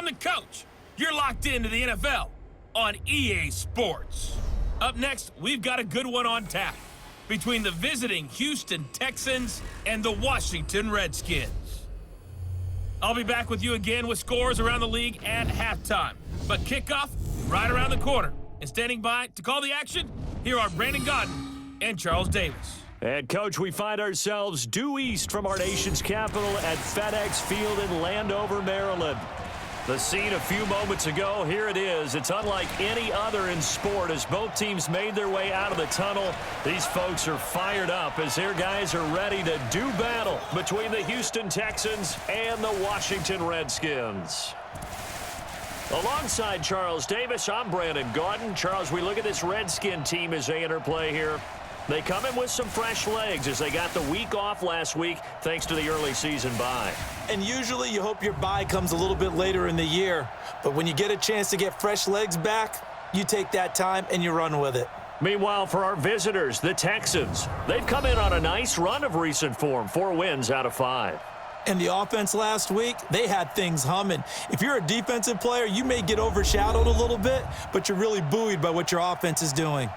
I'm the coach. You're locked into the NFL on EA Sports. Up next, we've got a good one on tap between the visiting Houston Texans and the Washington Redskins. I'll be back with you again with scores around the league at halftime. But kickoff right around the corner. And standing by to call the action, here are Brandon Gaudin and Charles Davis. And, Coach, we find ourselves due east from our nation's capital at FedEx Field in Landover, Maryland. The scene a few moments ago, here it is. It's unlike any other in sport as both teams made their way out of the tunnel. These folks are fired up as their guys are ready to do battle between the Houston Texans and the Washington Redskins. Alongside Charles Davis, I'm Brandon Gaudin. Charles, we look at this Redskin team as they enter play here. They come in with some fresh legs as they got the week off last week thanks to the early season bye. And usually you hope your bye comes a little bit later in the year. But when you get a chance to get fresh legs back, you take that time and you run with it. Meanwhile, for our visitors, the Texans, they've come in on a nice run of recent form, 4 wins out of 5. And the offense last week, they had things humming. If you're a defensive player, you may get overshadowed a little bit, but you're really buoyed by what your offense is doing.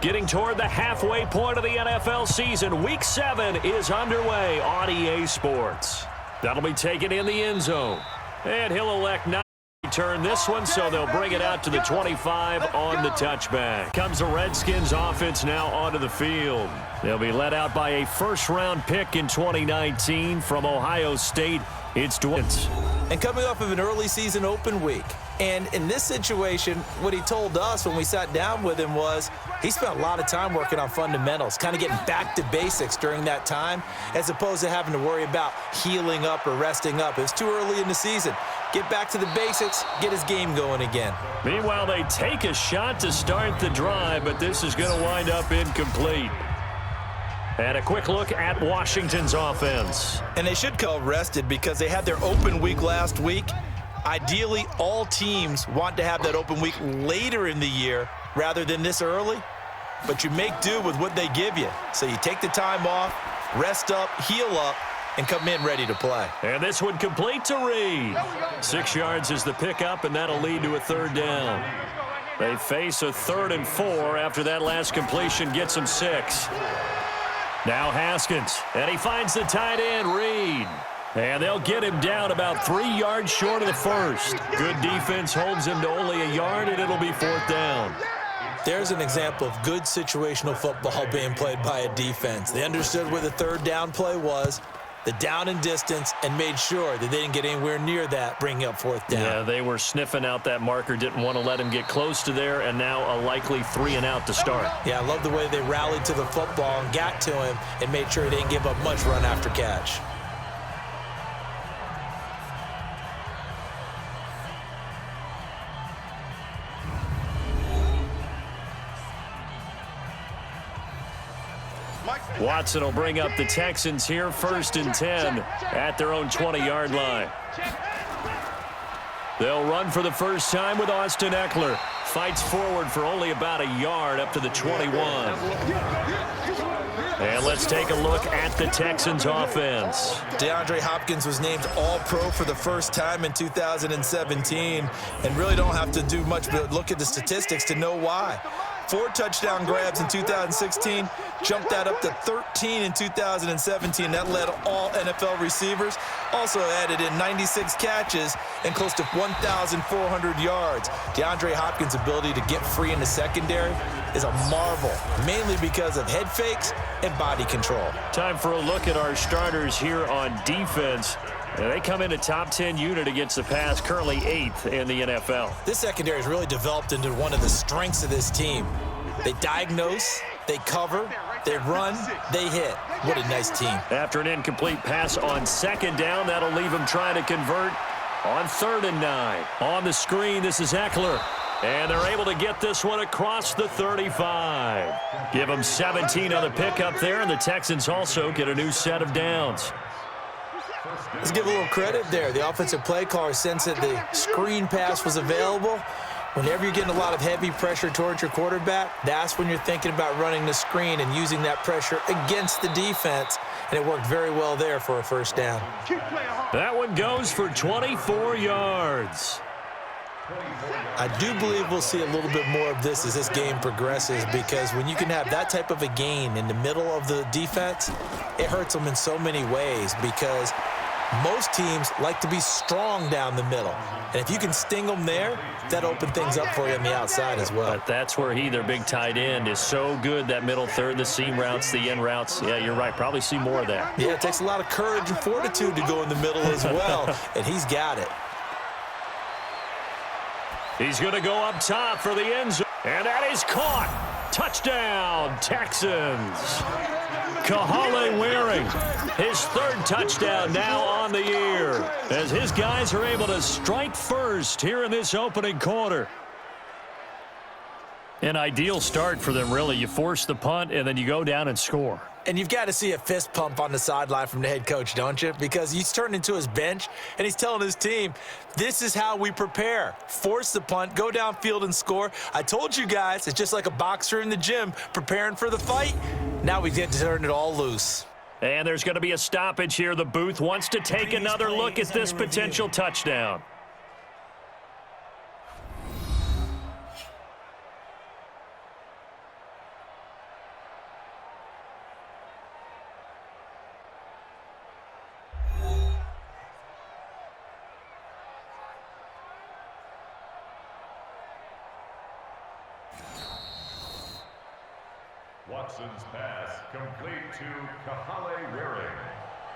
Getting toward the halfway point of the NFL season, Week 7 is underway on EA Sports. That'll be taken in the end zone. And he'll elect not to return this one, so they'll bring it out to the 25 on the touchback. Comes the Redskins offense now onto the field. They'll be led out by a first-round pick in 2019 from Ohio State. It's Dwight. And coming off of an early season open week. And in this situation, what he told us when we sat down with him was he spent a lot of time working on fundamentals, kind of getting back to basics during that time, as opposed to having to worry about healing up or resting up. It was too early in the season. Get back to the basics, get his game going again. Meanwhile, they take a shot to start the drive, but this is going to wind up incomplete. And a quick look at Washington's offense. And they should go rested because they had their open week last week. Ideally, all teams want to have that open week later in the year rather than this early. But you make do with what they give you. So you take the time off, rest up, heal up, and come in ready to play. And this one complete to Reed. 6 yards is the pickup, and that'll lead to a third down. They face a 3rd and 4 after that last completion gets them 6. Now Haskins, and he finds the tight end, Reed. And they'll get him down about 3 yards short of the first. Good defense holds him to only a yard, and it'll be 4th down. There's an example of good situational football being played by a defense. They understood where the 3rd down play was, the down and distance, and made sure that they didn't get anywhere near that, bringing up 4th down. Yeah, they were sniffing out that marker, didn't want to let him get close to there, and now a likely 3 and out to start. Yeah, I love the way they rallied to the football and got to him and made sure he didn't give up much run after catch. Watson will bring up the Texans here, 1st and 10 at their own 20-yard line. They'll run for the first time with Austin Eckler. Fights forward for only about a yard up to the 21. And let's take a look at the Texans offense. DeAndre Hopkins was named All-Pro for the first time in 2017 and really don't have to do much but look at the statistics to know why. 4 touchdown grabs in 2016, jumped that up to 13 in 2017. That led all NFL receivers. Also added in 96 catches and close to 1,400 yards. DeAndre Hopkins' ability to get free in the secondary is a marvel, mainly because of head fakes and body control. Time for a look at our starters here on defense. They come in a top 10 unit against the pass, currently 8th in the NFL. This secondary has really developed into one of the strengths of this team. They diagnose, they cover, they run, they hit. What a nice team. After an incomplete pass on 2nd down, that'll leave them trying to convert on 3rd and 9. On the screen, this is Eckler. And they're able to get this one across the 35. Give them 17 on the pickup there, and the Texans also get a new set of downs. Let's give a little credit there. The offensive play caller sensed that the screen pass was available. Whenever you're getting a lot of heavy pressure towards your quarterback, that's when you're thinking about running the screen and using that pressure against the defense. And it worked very well there for a first down. That one goes for 24 yards. I do believe we'll see a little bit more of this as this game progresses, because when you can have that type of a gain in the middle of the defense, it hurts them in so many ways, because most teams like to be strong down the middle. And if you can sting them there, that opens things up for you on the outside as well. But that's where their big tight end, is so good, that middle third, the seam routes, the in routes. Yeah, you're right. Probably see more of that. Yeah, it takes a lot of courage and fortitude to go in the middle as well, and he's got it. He's going to go up top for the end zone. And that is caught. Touchdown, Texans. Kahale Waring, his third touchdown now on the year, as his guys are able to strike first here in this opening quarter. An ideal start for them, really. You force the punt, and then you go down and score. And you've got to see a fist pump on the sideline from the head coach, don't you? Because he's turned into his bench, and he's telling his team, this is how we prepare. Force the punt, go downfield and score. I told you guys, it's just like a boxer in the gym preparing for the fight. Now we get to turn it all loose. And there's going to be a stoppage here. The booth wants to take another look at this potential touchdown. Watson's pass complete to Kahale Waring.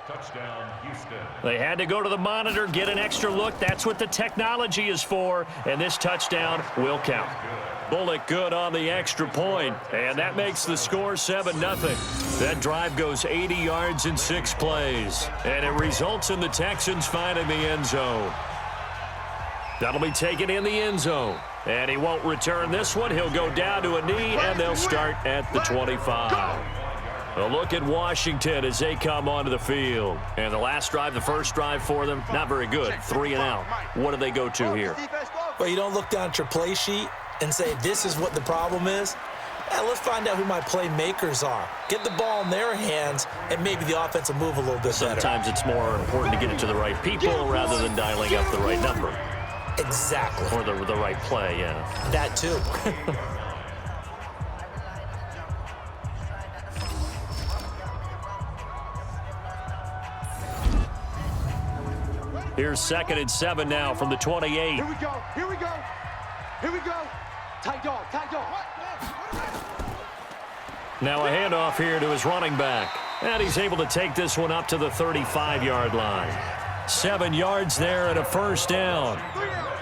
Touchdown, Houston. They had to go to the monitor, get an extra look. That's what the technology is for, and this touchdown will count. Bullock good on the extra point, and that makes the score 7-0. That drive goes 80 yards in 6 plays, and it results in the Texans finding the end zone. That'll be taken in the end zone. And he won't return this one. He'll go down to a knee, and they'll start at the 25. A look at Washington as they come onto the field. And the last drive, the first drive for them, not very good. 3 and out. What do they go to here? Well, you don't look down at your play sheet and say, this is what the problem is. Let's find out who my playmakers are. Get the ball in their hands, and maybe the offense will move a little bit better. Sometimes it's more important to get it to the right people rather than dialing up the right number. Exactly. Or the right play, yeah. That too. Here's 2nd and 7 now from the 28. Here we go. Here we go. Here we go. Tight dog. Tight dog. Now a handoff here to his running back. And he's able to take this one up to the 35-yard line. 7 yards there and a first down.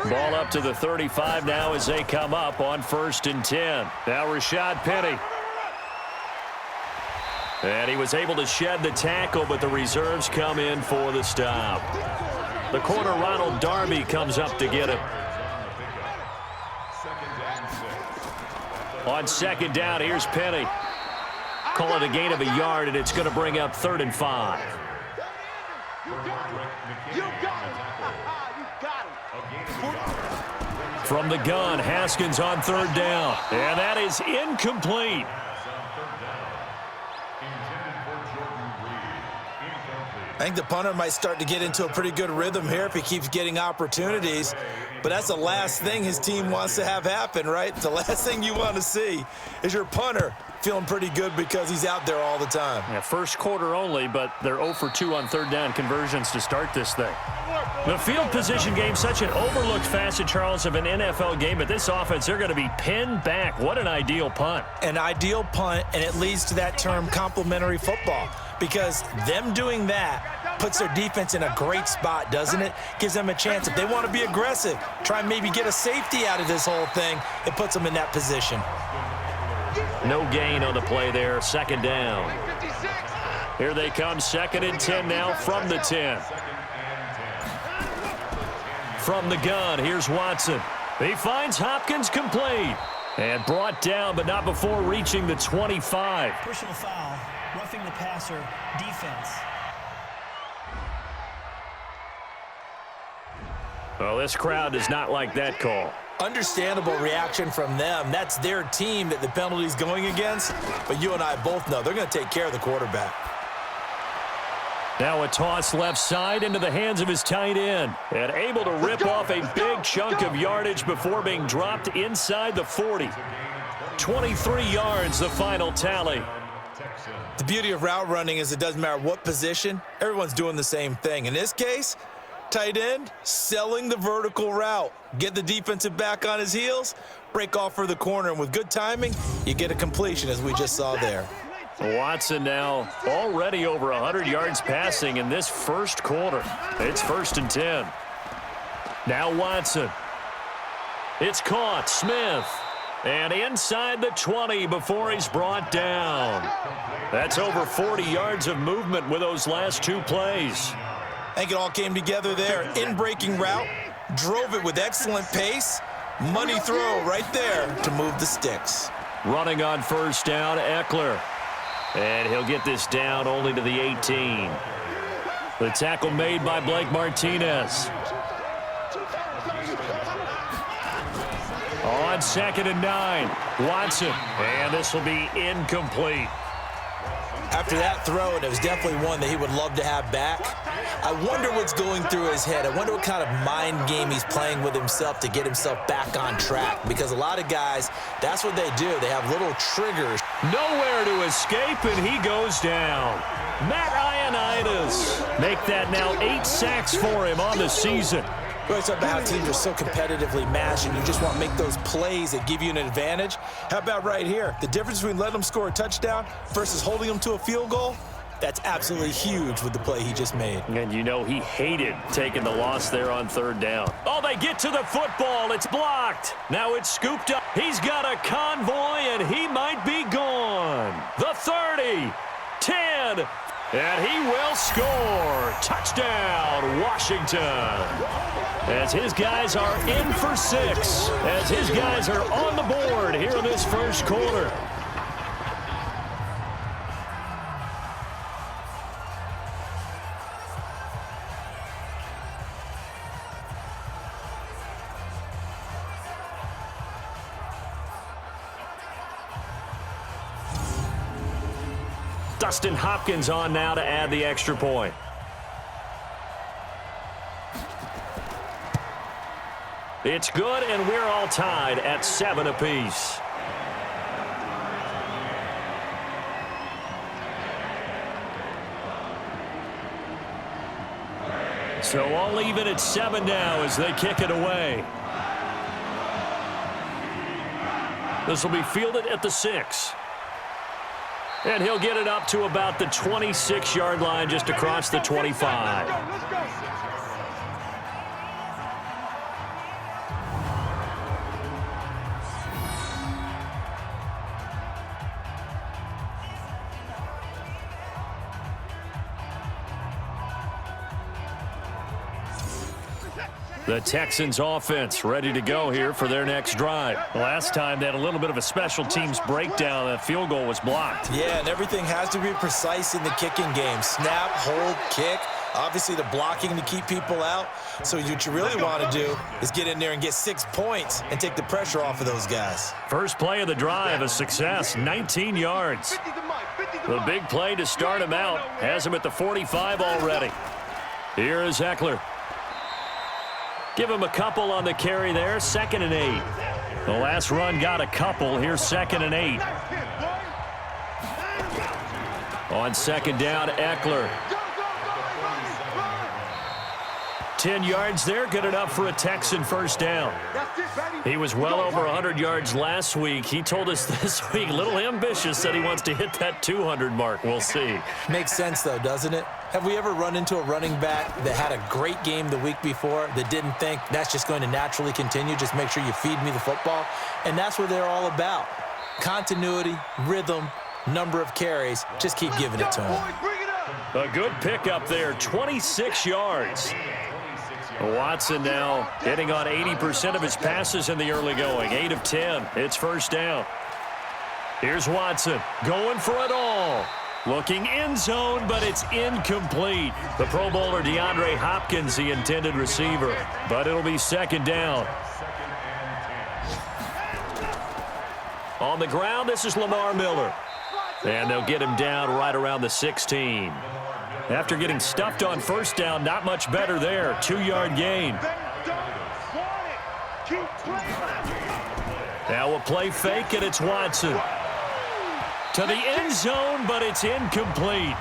Ball up to the 35 now as they come up on 1st and 10. Now Rashad Penny. And he was able to shed the tackle, but the reserves come in for the stop. The corner, Ronald Darby, comes up to get him. On 2nd down, here's Penny. Call it a gain of a yard, and it's going to bring up 3rd and 5. You got him. You got him. From the gun, Haskins on 3rd down. And that is incomplete. I think the punter might start to get into a pretty good rhythm here if he keeps getting opportunities. But that's the last thing his team wants to have happen, right? The last thing you want to see is your punter feeling pretty good because he's out there all the time. Yeah, first quarter only, but they're 0 for 2 on 3rd down conversions to start this thing. The field position game, such an overlooked facet, Charles, of an NFL game, but this offense, they're going to be pinned back. What an ideal punt. An ideal punt, and it leads to that term complementary football, because them doing that puts their defense in a great spot, doesn't it? Gives them a chance. If they want to be aggressive, try and maybe get a safety out of this whole thing, it puts them in that position. No gain on the play there, 2nd down. Here they come, 2nd and 10 now from the 10. From the gun, here's Watson. He finds Hopkins complete. And brought down, but not before reaching the 25. Personal foul, roughing the passer, defense. Well, this crowd does not like that call. Understandable reaction from them. That's their team that the penalty's going against. But you and I both know they're going to take care of the quarterback. Now a toss left side into the hands of his tight end. And able to rip off a big chunk of yardage before being dropped inside the 40. 23 yards, the final tally. The beauty of route running is it doesn't matter what position. Everyone's doing the same thing. In this case, tight end selling the vertical route. Get the defensive back on his heels, break off for the corner, and with good timing, you get a completion as we just saw there. Watson now already over 100 yards passing in this first quarter. It's 1st and 10. Now Watson. It's caught. Smith. And inside the 20 before he's brought down. That's over 40 yards of movement with those last two plays. I think it all came together there. In-breaking route, drove it with excellent pace. Money throw right there to move the sticks. Running on 1st down, Eckler. And he'll get this down only to the 18. The tackle made by Blake Martinez. On 2nd and 9, Watson. And this will be incomplete. After that throw, and it was definitely one that he would love to have back. I wonder what's going through his head. I wonder what kind of mind game he's playing with himself to get himself back on track. Because a lot of guys, that's what they do. They have little triggers. Nowhere to escape, and he goes down. Matt Ioannidis make that now 8 sacks for him on the season. We always talk about how teams are so competitively matched, and you just want to make those plays that give you an advantage. How about right here? The difference between letting them score a touchdown versus holding them to a field goal, that's absolutely huge with the play he just made. And you know he hated taking the loss there on 3rd down. Oh, they get to the football. It's blocked. Now it's scooped up. He's got a convoy, and he might be gone. The 30, 10, and he will score. Touchdown, Washington. As his guys are in for 6. As his guys are on the board here in this first quarter. Dustin Hopkins on now to add the extra point. It's good, and we're all tied at 7 apiece. So all even at 7 now as they kick it away. This will be fielded at the 6. And he'll get it up to about the 26-yard line just across the 25. The Texans offense ready to go here for their next drive. Last time they had a little bit of a special teams breakdown. That field goal was blocked. Yeah, and everything has to be precise in the kicking game. Snap, hold, kick. Obviously the blocking to keep people out. So what you really want to do is get in there and get 6 points and take the pressure off of those guys. First play of the drive, a success, 19 yards. The big play to start him out has him at the 45 already. Here is Eckler. Give him a couple on the carry there, 2nd and 8. The last run got a couple. Here's 2nd and 8. On 2nd down, Eckler. 10 yards there, good enough for a Texan first down. He was well over 100 yards last week. He told us this week, a little ambitious, that he wants to hit that 200 mark. We'll see. Makes sense, though, doesn't it? Have we ever run into a running back that had a great game the week before that didn't think that's just going to naturally continue? Just make sure you feed me the football. And that's what they're all about. Continuity, rhythm, number of carries. Just keep giving it to him. A good pickup there, 26 yards. Watson now hitting on 80% of his passes in the early going. 8 of 10. It's first down. Here's Watson going for it all. Looking end zone, but it's incomplete. The Pro Bowler DeAndre Hopkins, the intended receiver. But it'll be second down. On the ground, this is Lamar Miller. And they'll get him down right around the 16. After getting stuffed on first down, not much better there. 2-yard gain. Now a play fake, and it's Watson. To the end zone, but it's incomplete.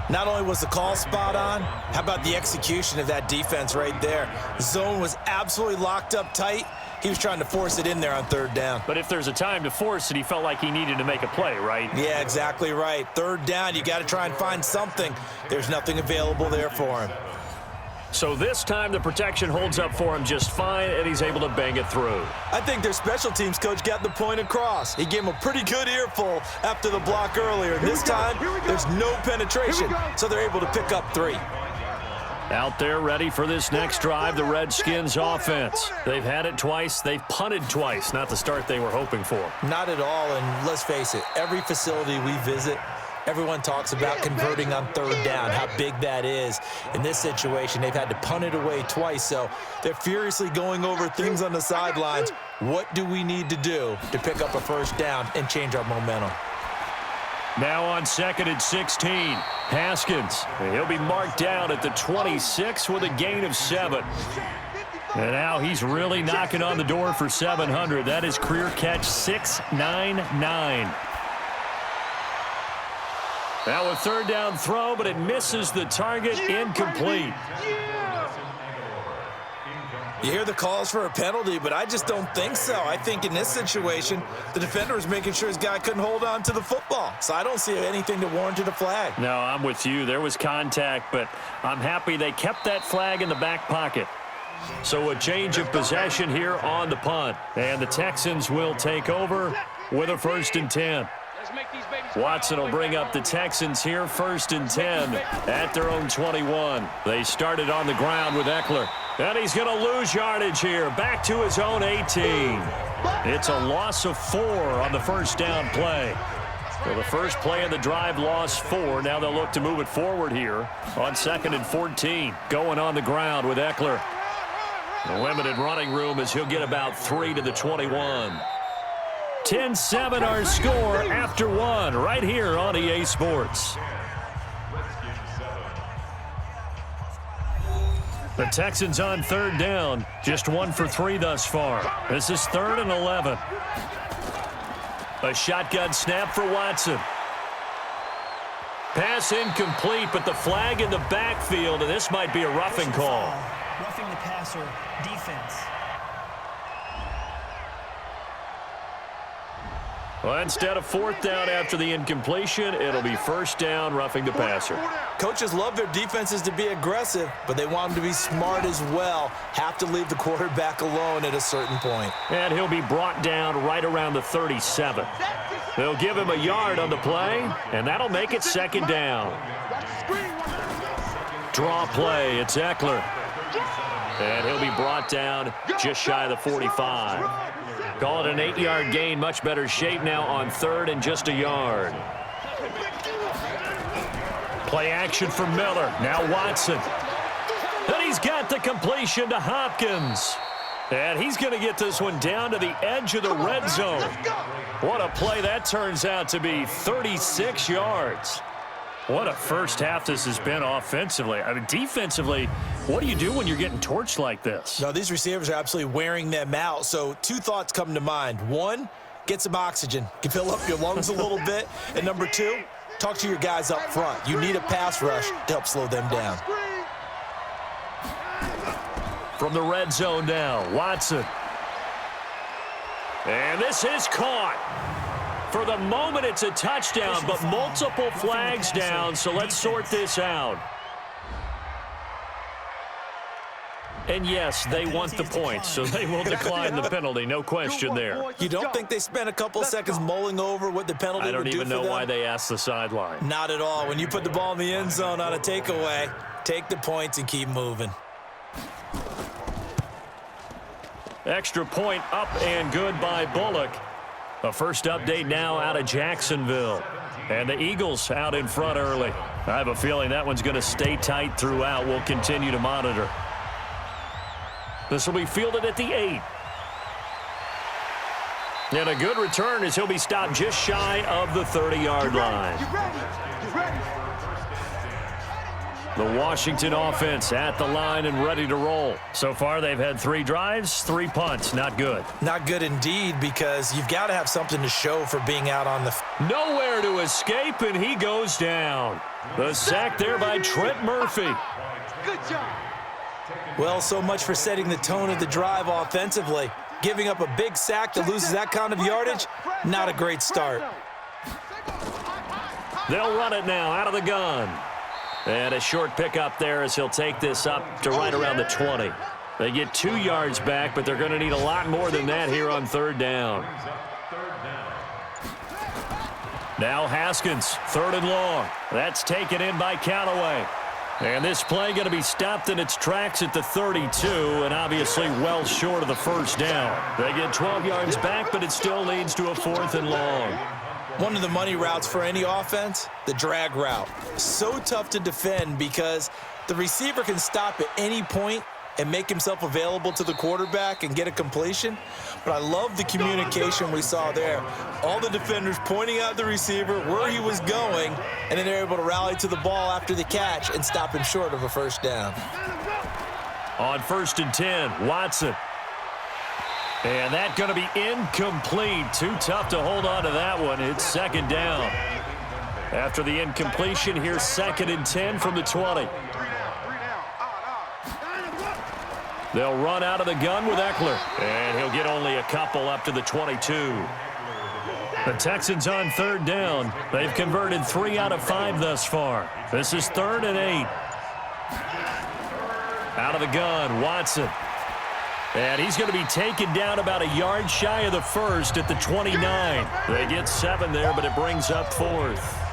Not only was the call spot on, how about the execution of that defense right there? Zone was absolutely locked up tight. He was trying to force it in there on third down. But if there's a time to force it, he felt like he needed to make a play, right? Yeah, exactly right. Third down, you got to try and find something. There's nothing available there for him. So this time the protection holds up for him just fine, and he's able to bang it through. I think their special teams coach got the point across. He gave him a pretty good earful after the block earlier. And this time, there's no penetration, so they're able to pick up 3. Out there ready for this next drive, the Redskins offense. They've had it twice. They've punted twice. Not the start they were hoping for. Not at all, and let's face it, every facility we visit, everyone talks about converting on third down, how big that is. In this situation, they've had to punt it away twice, so they're furiously going over things on the sidelines. What do we need to do to pick up a first down and change our momentum? Now on 2nd and 16, Haskins. He'll be marked down at the 26 with a gain of 7. And now he's really knocking on the door for 700. That is career catch 699. Now a third down throw, but it misses the target, incomplete. You hear the calls for a penalty, but I just don't think so. I think in this situation, the defender was making sure his guy couldn't hold on to the football. So I don't see anything that warranted a flag. No, I'm with you. There was contact, but I'm happy they kept that flag in the back pocket. So a change of possession here on the punt. And the Texans will take over with a 1st and 10. Watson will bring up the Texans here, 1st and 10 at their own 21. They started on the ground with Eckler. And he's going to lose yardage here, back to his own 18. It's a loss of 4 on the first down play. So the first play of the drive lost 4. Now they'll look to move it forward here on 2nd and 14. Going on the ground with Eckler. The limited running room as he'll get about 3 to the 21. 10-7 our score after 1 right here on EA Sports. The Texans on third down, just 1 for 3 thus far. This is 3rd and 11. A shotgun snap for Watson. Pass incomplete, but the flag in the backfield, and this might be a roughing call. Roughing the passer, defense. Well, instead of 4th down after the incompletion, it'll be 1st down, roughing the passer. Coaches love their defenses to be aggressive, but they want them to be smart as well. Have to leave the quarterback alone at a certain point. And he'll be brought down right around the 37. They'll give him a yard on the play, and that'll make it 2nd down. Draw play, it's Eckler. And he'll be brought down just shy of the 45. Call it an 8-yard gain, much better shape now on 3rd and just a yard. Play action for Miller. Now Watson. And he's got the completion to Hopkins. And he's going to get this one down to the edge of the red zone. What a play that turns out to be, 36 yards. What a first half this has been offensively. I mean, defensively, what do you do when you're getting torched like this? No, these receivers are absolutely wearing them out. So 2 thoughts come to mind. 1, get some oxygen. Can fill up your lungs a little bit. And number 2, talk to your guys up front. You need a pass rush to help slow them down. From the red zone now, Watson. And this is caught. For the moment, it's a touchdown, but multiple flags down, so let's sort this out. And yes, they want the points, so they will decline the penalty, no question there. You don't think they spent a couple seconds mulling over what the penalty would do for them? I don't even know why they asked the sideline. Not at all. When you put the ball in the end zone on a takeaway, take the points and keep moving. Extra point up and good by Bullock. A first update now out of Jacksonville. And the Eagles out in front early. I have a feeling that one's going to stay tight throughout. We'll continue to monitor. This will be fielded at the 8. And a good return as he'll be stopped just shy of the 30-yard line. The Washington offense at the line and ready to roll. So far, they've had 3 drives, 3 punts. Not good. Not good indeed, because you've got to have something to show for being out on the Nowhere to escape, and he goes down. The sack there by Trent Murphy. Good job. Well, so much for setting the tone of the drive offensively. Giving up a big sack that loses that kind of yardage, not a great start. They'll run it now out of the gun. And a short pickup there as he'll take this up to right around the 20. They get 2 yards back, but they're going to need a lot more than that here on 3rd down. Now Haskins, 3rd and long. That's taken in by Callaway. And this play going to be stopped in its tracks at the 32, and obviously well short of the first down. They get 12 yards back, but it still leads to a 4th and long. One of the money routes for any offense, the drag route. So tough to defend because the receiver can stop at any point and make himself available to the quarterback and get a completion. But I love the communication we saw there. All the defenders pointing out the receiver where he was going, and then they're able to rally to the ball after the catch and stop him short of a first down. On 1st and 10, Watson. And that's going to be incomplete. Too tough to hold on to that one. It's 2nd down. After the incompletion, here's 2nd and 10 from the 20. They'll run out of the gun with Eckler. And he'll get only a couple up to the 22. The Texans on 3rd down. They've converted 3 out of 5 thus far. This is 3rd and 8. Out of the gun, Watson. And he's going to be taken down about a yard shy of the first at the 29. They get 7 there, but it brings up 4th.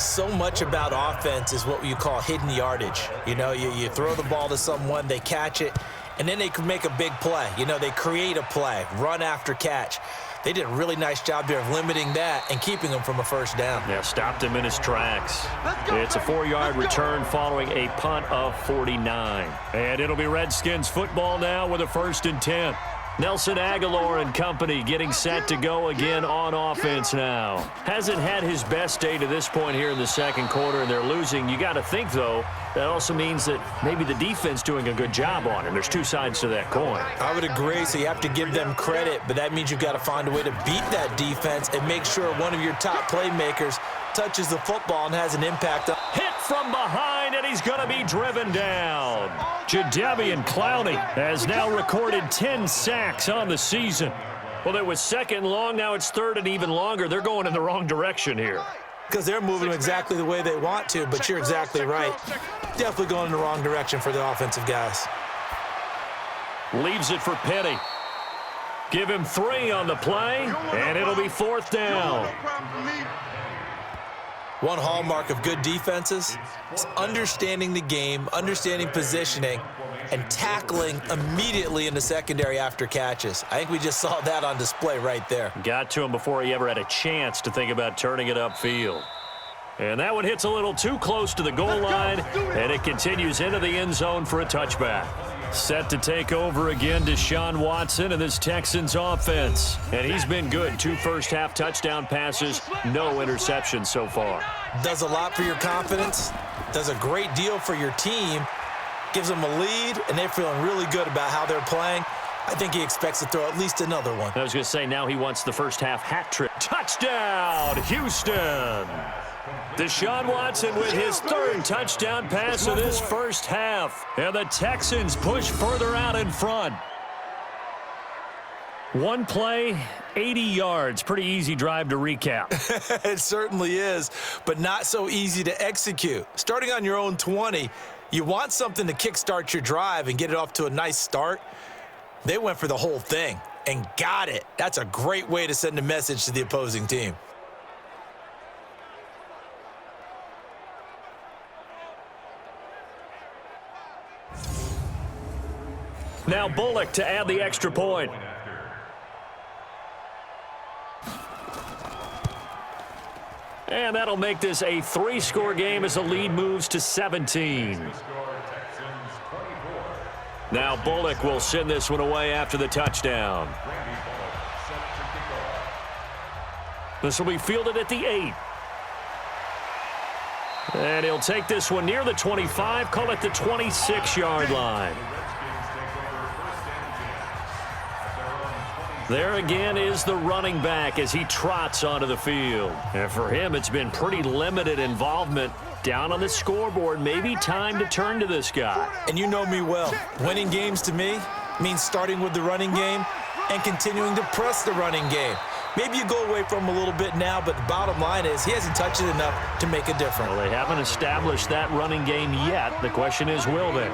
So much about offense is what you call hidden yardage. You know, you throw the ball to someone, they catch it, and then they can make a big play. You know, they create a play, run after catch. They did a really nice job there of limiting that and keeping him from a first down. Yeah, stopped him in his tracks. It's a 4-yard return following a punt of 49. And it'll be Redskins football now with a 1st and 10. Nelson Aguilar and company getting set to go again on offense now. Hasn't had his best day to this point here in the 2nd quarter, and they're losing. You got to think, though, that also means that maybe the defense doing a good job on him. There's 2 sides to that coin. I would agree, so you have to give them credit, but that means you've got to find a way to beat that defense and make sure one of your top playmakers touches the football and has an impact. Hit from behind, and he's going to be driven down. Jadeveon Clowney has now recorded 10 sacks on the season. Well, it was 2nd and long. Now it's 3rd and even longer. They're going in the wrong direction here. Because they're moving them exactly the way they want to, but you're exactly right. Definitely going in the wrong direction for the offensive guys. Leaves it for Penny. Give him 3 on the play, and it'll be 4th down. One hallmark of good defenses is understanding the game, understanding positioning, and tackling immediately in the secondary after catches. I think we just saw that on display right there. Got to him before he ever had a chance to think about turning it upfield. And that one hits a little too close to the goal line, and it continues into the end zone for a touchback. Set to take over again, Deshaun Watson and this Texans offense. And he's been good. 2 first-half touchdown passes, no interceptions so far. Does a lot for your confidence, does a great deal for your team, gives them a lead, and they're feeling really good about how they're playing. I think he expects to throw at least another one. I was going to say, now he wants the first-half hat trick. Touchdown, Houston! Deshaun Watson with his 3rd touchdown pass of this first half. And the Texans push further out in front. 1 play, 80 yards. Pretty easy drive to recap. It certainly is, but not so easy to execute. Starting on your own 20, you want something to kickstart your drive and get it off to a nice start. They went for the whole thing and got it. That's a great way to send a message to the opposing team. Now Bullock to add the extra point. And that'll make this a 3-score game as the lead moves to 17. Now Bullock will send this one away after the touchdown. This will be fielded at the 8. And he'll take this one near the 25, call it the 26-yard line. There again is the running back as he trots onto the field. And for him, it's been pretty limited involvement down on the scoreboard. Maybe time to turn to this guy. And you know me well. Winning games to me means starting with the running game and continuing to press the running game. Maybe you go away from him a little bit now, but the bottom line is he hasn't touched it enough to make a difference. Well, they haven't established that running game yet. The question is, will they?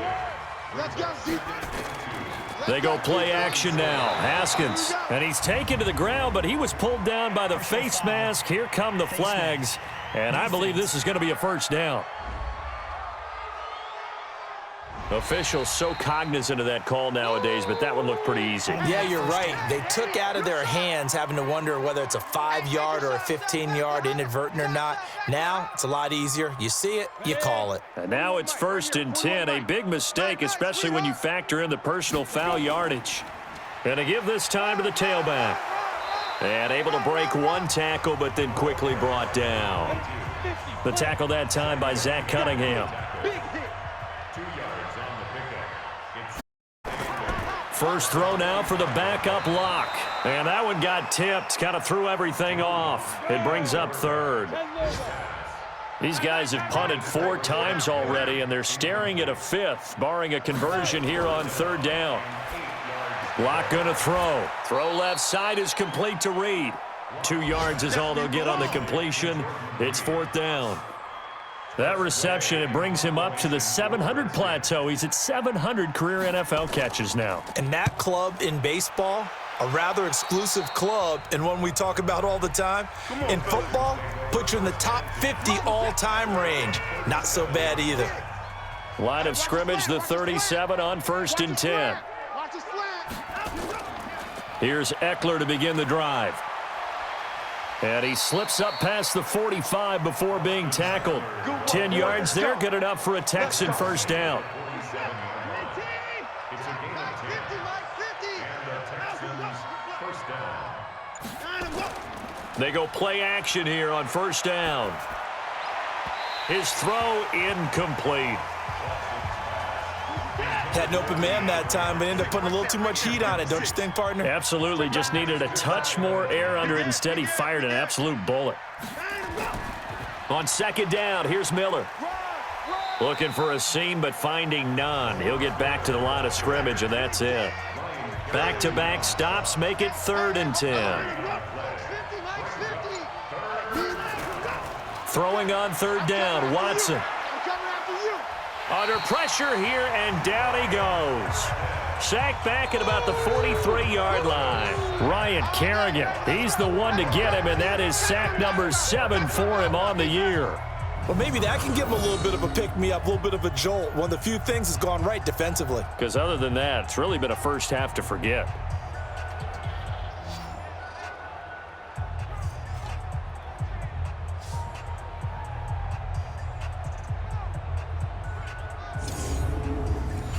They go play action now. Haskins. And he's taken to the ground, but he was pulled down by the face mask. Here come the flags. And I believe this is going to be a first down. Officials so cognizant of that call nowadays, but that one looked pretty easy. Yeah, you're right. They took out of their hands having to wonder whether it's a 5-yard or a 15-yard, inadvertent or not. Now it's a lot easier. You see it, you call it. And now it's 1st and 10. A big mistake, especially when you factor in the personal foul yardage. And to give this time to the tailback. And able to break one tackle, but then quickly brought down. The tackle that time by Zach Cunningham. First throw now for the backup lock. And that one got tipped. Kind of threw everything off. It brings up 3rd. These guys have punted 4 times already, and they're staring at a 5th, barring a conversion here on 3rd down. Lock going to throw. Throw left side is complete to Reed. 2 yards is all they'll get on the completion. It's 4th down. That reception, it brings him up to the 700 plateau. He's at 700 career NFL catches now. And that club in baseball, a rather exclusive club and one we talk about all the time. In football, put you in the top 50 all-time range. Not so bad either. Line of scrimmage, the 37 on 1st and 10. Here's Eckler to begin the drive. And he slips up past the 45 before being tackled. 10 yards there, good enough for a Texan first down. They go play action here on 1st down. His throw incomplete. Had an open man that time, but ended up putting a little too much heat on it, don't you think, partner? Absolutely. Just needed a touch more air under it. Instead, he fired an absolute bullet. On 2nd down, here's Miller. Looking for a seam, but finding none. He'll get back to the line of scrimmage, and that's it. Back-to-back stops make it 3rd and 10. Throwing on 3rd down, Watson. Under pressure here, and down he goes. Sacked back at about the 43-yard line. Ryan Kerrigan, he's the one to get him, and that is sack number 7 for him on the year. Well, maybe that can give him a little bit of a pick-me-up, a little bit of a jolt. One of the few things has gone right defensively. Because other than that, it's really been a first half to forget.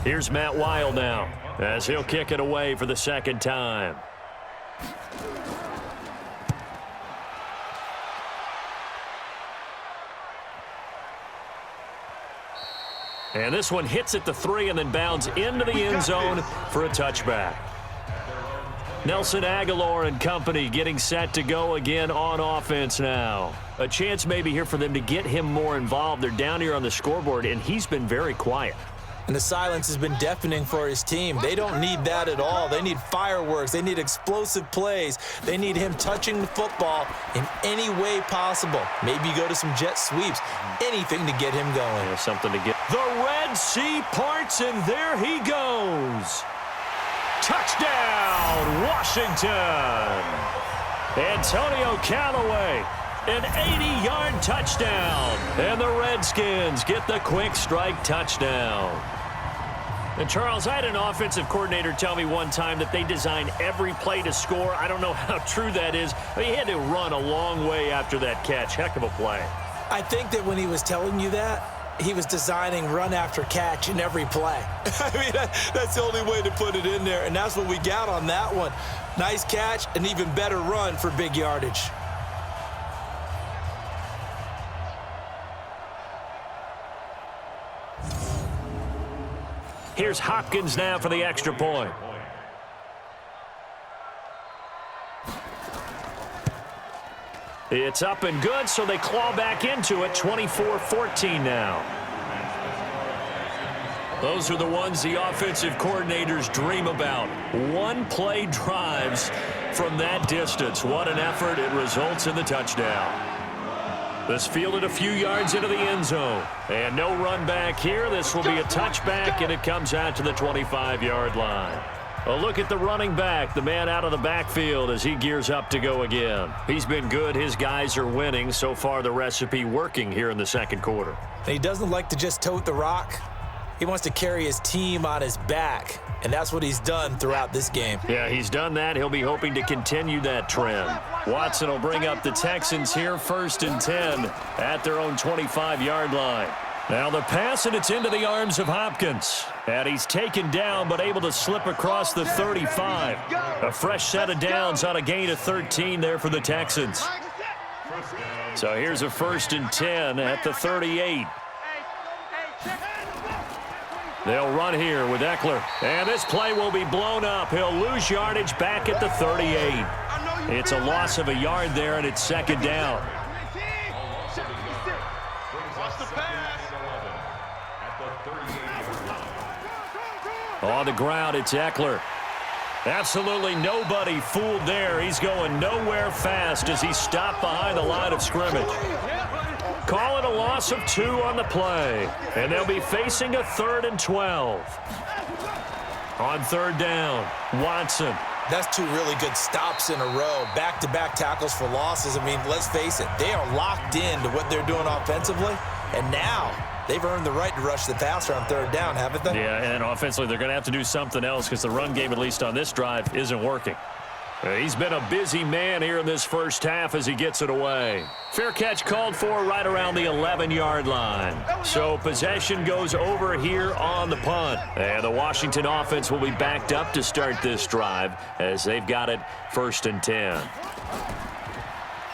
Here's Matt Wild now, as he'll kick it away for the 2nd time. And this one hits at the 3 and then bounds into the end zone for a touchback. Nelson Aguilar and company getting set to go again on offense now. A chance maybe here for them to get him more involved. They're down here on the scoreboard, and he's been very quiet. And the silence has been deafening for his team. They don't need that at all. They need fireworks. They need explosive plays. They need him touching the football in any way possible. Maybe go to some jet sweeps. Anything to get him going. Yeah, something to get. The Red Sea parts, and there he goes. Touchdown, Washington. Antonio Callaway, an 80-yard touchdown. And the Redskins get the quick strike touchdown. And Charles, I had an offensive coordinator tell me one time that they design every play to score. I don't know how true that is, but he had to run a long way after that catch. Heck of a play. I think that when he was telling you that, he was designing run after catch in every play. I mean, that's the only way to put it in there, and that's what we got on that one. Nice catch, an even better run for big yardage. Here's Hopkins now for the extra point. It's up and good, so they claw back into it. 24-14 now. Those are the ones the offensive coordinators dream about. One-play drives from that distance. What an effort. It results in the touchdown. This fielded a few yards into the end zone. And no run back here. This will be a touchback, and it comes out to the 25-yard line. A look at the running back, the man out of the backfield as he gears up to go again. He's been good. His guys are winning. So far, the recipe working here in the second quarter. And he doesn't like to just tote the rock. He wants to carry his team on his back, and that's what he's done throughout this game. Yeah, he's done that. He'll be hoping to continue that trend. Watson will bring up the Texans here, 1st and 10 at their own 25-yard line. Now the pass, and it's into the arms of Hopkins. And he's taken down, but able to slip across the 35. A fresh set of downs on a gain of 13 there for the Texans. So here's a 1st and 10 at the 38. They'll run here with Eckler. And this play will be blown up. He'll lose yardage back at the 38. It's a loss of a yard there, and it's 2nd down. On the ground, it's Eckler. Absolutely nobody fooled there. He's going nowhere fast as he stopped behind the line of scrimmage. Call it a loss of 2 on the play. And they'll be facing a 3rd and 12. On 3rd down, Watson. That's 2 really good stops in a row. Back-to-back tackles for losses. I mean, let's face it, they are locked into what they're doing offensively. And now they've earned the right to rush the passer on 3rd down, haven't they? Yeah, and offensively, they're going to have to do something else because the run game, at least on this drive, isn't working. He's been a busy man here in this first half as he gets it away. Fair catch called for right around the 11-yard line. So possession goes over here on the punt. And the Washington offense will be backed up to start this drive as they've got it 1st and 10.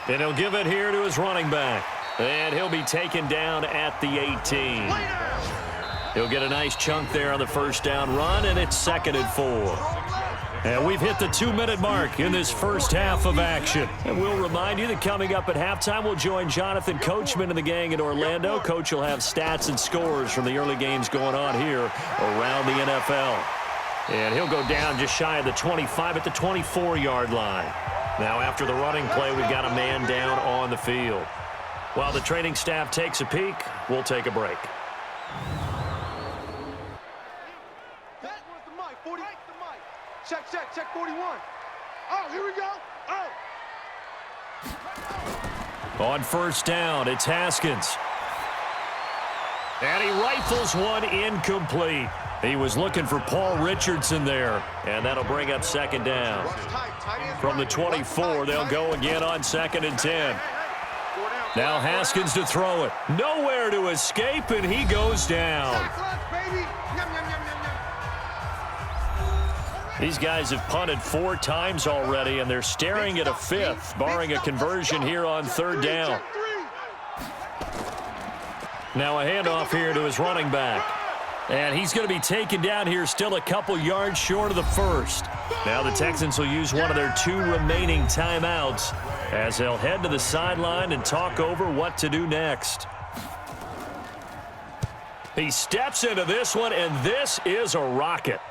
And he'll give it here to his running back. And he'll be taken down at the 18. He'll get a nice chunk there on the 1st down run, and it's 2nd and 4. And we've hit the 2-minute mark in this first half of action. And we'll remind you that coming up at halftime, we'll join Jonathan Coachman and the gang in Orlando. Coach will have stats and scores from the early games going on here around the NFL. And he'll go down just shy of the 25 at the 24-yard line. Now after the running play, we've got a man down on the field. While the training staff takes a peek, we'll take a break. Check 41. Oh, here we go. Oh. On 1st down, it's Haskins. And he rifles one incomplete. He was looking for Paul Richardson there. And that'll bring up 2nd down. From the 24, they'll go again on 2nd and 10. Now Haskins to throw it. Nowhere to escape, and he goes down. These guys have punted 4 times already, and they're staring at a 5th, barring a conversion here on 3rd down. Now a handoff here to his running back. And he's going to be taken down here still a couple yards short of the 1st. Now the Texans will use one of their 2 remaining timeouts as they'll head to the sideline and talk over what to do next. He steps into this one, and this is a rocket.